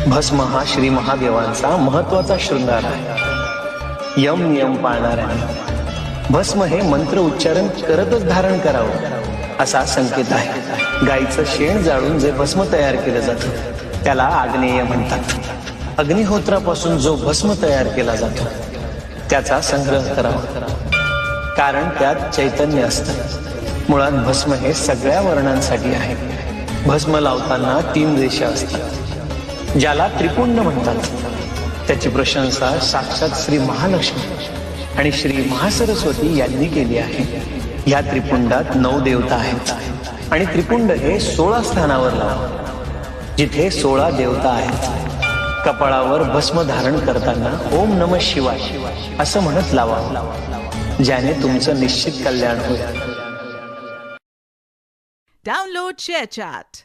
भस्म हा श्री महादेवांचा महत्वाचा शृंगार आहे. यम नियम पाळणाऱ्यांनी भस्म हे मंत्र उच्चारण करतच धारण करावं असा संकेत आहे. गाईचं शेण जाळून जे भस्म तयार केलं जातं त्याला आग्नेय म्हणतात. अग्निहोत्रापासून जो भस्म तयार केला जातो त्याचा संग्रह करावा, कारण त्यात चैतन्य असतं. मुळात भस्म हे सगळ्या वर्णांसाठी आहे. भस्म लावताना 3 रेषा असतात ज्याला त्रिपुंड म्हणतात. त्याची प्रशंसा साक्षात श्री महालक्ष्मी आणि श्री महासरस्वती यांनी केली आहे. या त्रिपुंडात 9 देवता आहेत आणि त्रिपुंड हे 16 स्थानावर लावा जिथे 16 देवता आहेत. कपाळावर भस्म धारण करताना ओम नमः शिवाय असं म्हणत लावा, ज्याने तुमचं निश्चित कल्याण होईल. Download ShareChat.